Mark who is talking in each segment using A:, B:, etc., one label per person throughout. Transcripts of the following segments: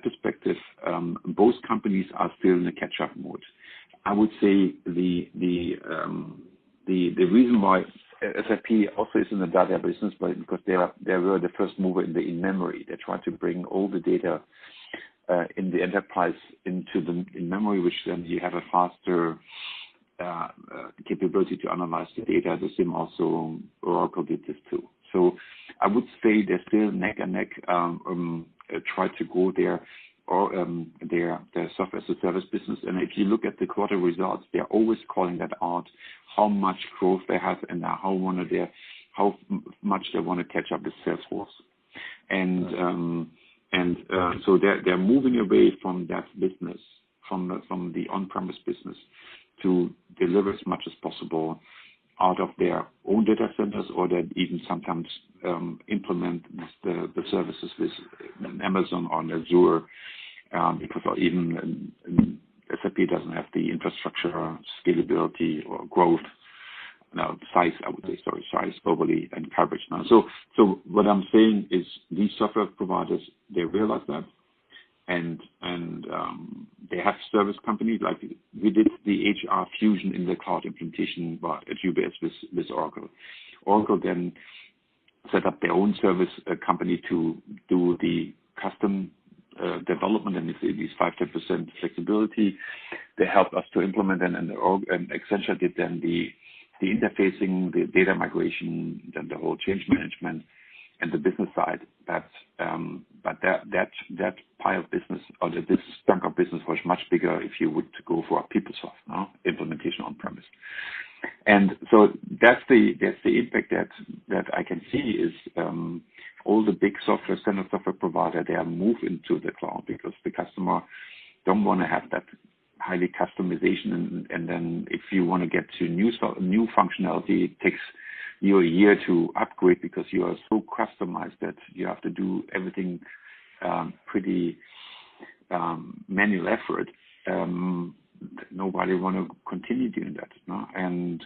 A: perspective, both companies are still in a catch-up mode. I would say the reason why SAP also is in the data business, but because they were the first mover in the in-memory. They tried to bring all the data in the enterprise into the in-memory, which then you have a faster capability to analyze the data. The same also Oracle did this too. So I would say they're still neck and neck try to go there or their software as a service business. And if you look at the quarter results, they're always calling that out, how much growth they have and how much they want to catch up with Salesforce. And so they're moving away from that business, from the on-premise business, to deliver as much as possible out of their own data centers, or that even sometimes implement the services with Amazon on Azure, because even SAP doesn't have the infrastructure, scalability, or growth, size, I would say, size globally and coverage now. So what I'm saying is these software providers, they realize that, and they have service companies like we did the HR Fusion in the cloud implementation at UBS with Oracle. Oracle then set up their own service company to do the custom development and these 5-10% flexibility. They helped us to implement and Accenture did then the interfacing, the data migration, then the whole change management and the business side. But that pile of business, or this chunk of business, was much bigger if you would go for a PeopleSoft implementation on premise. And so that's the impact that I can see is all the big standard software provider, they are moving to the cloud because the customer don't want to have that highly customization, and then if you want to get to new functionality, it takes you a year to upgrade because you are so customized that you have to do everything pretty manual effort. Nobody want to continue doing that, no? And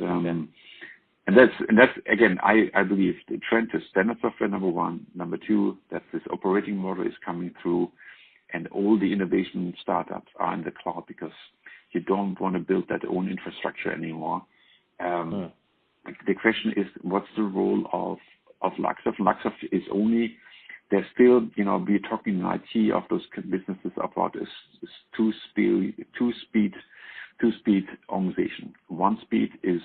A: that's again, I believe the trend to standard software, number one. Number two, that this operating model is coming through, and all the innovation startups are in the cloud because you don't want to build that own infrastructure anymore. The question is, what's the role of Luxoft? Luxoft is only, they're still, we're talking in IT of those businesses about is two-speed organization. One speed is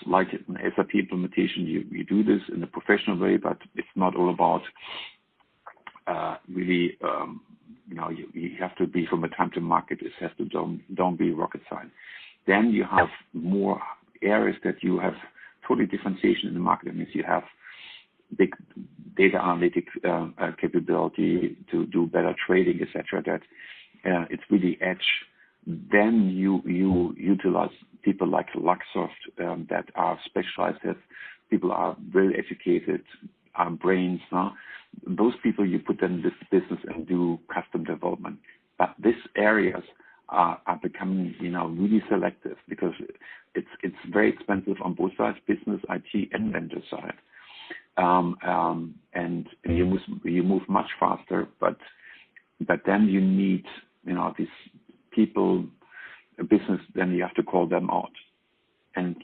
A: like an SAP implementation. You do this in a professional way, but it's not all about really, you have to be from a time to market. It has to don't be rocket science. Then you have more areas that you have totally differentiation in the market. That means you have big data analytic capability to do better trading, etc. That it's really edge. Then you utilize people like Luxoft that are specialized, that people are well educated, are brains. Those people, you put them in this business and do custom development. But these areas are becoming really selective because it's very expensive on both sides, business, IT, and vendor side. And you move much faster, but then you need these people, a business, then you have to call them out. And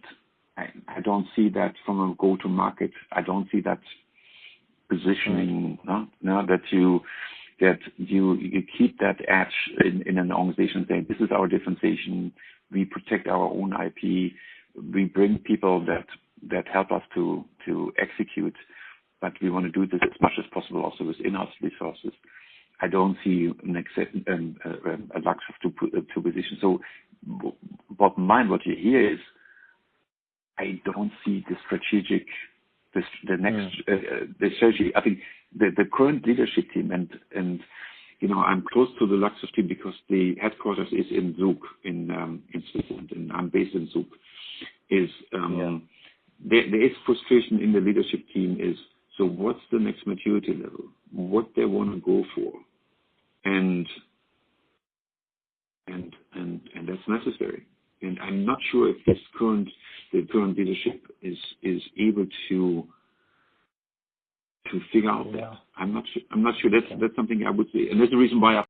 A: I don't see that from a go-to-market. I don't see that positioning. That you keep that edge in an organization, saying this is our differentiation. We protect our own IP. We bring people that help us to execute, but we want to do this as much as possible also with in-house resources. I don't see a Luxoft to position. So bottom line, what you hear is, I don't see the strategic, the strategy. I think the current leadership team, and I'm close to the Luxoft team because the headquarters is in Zug in Switzerland, and I'm based in Zug. There is frustration in the leadership team. So what's the next maturity level? What they want to go for, and that's necessary. And I'm not sure if the current leadership is able to to figure out that. I'm not sure. That's something I would say, and that's the reason why I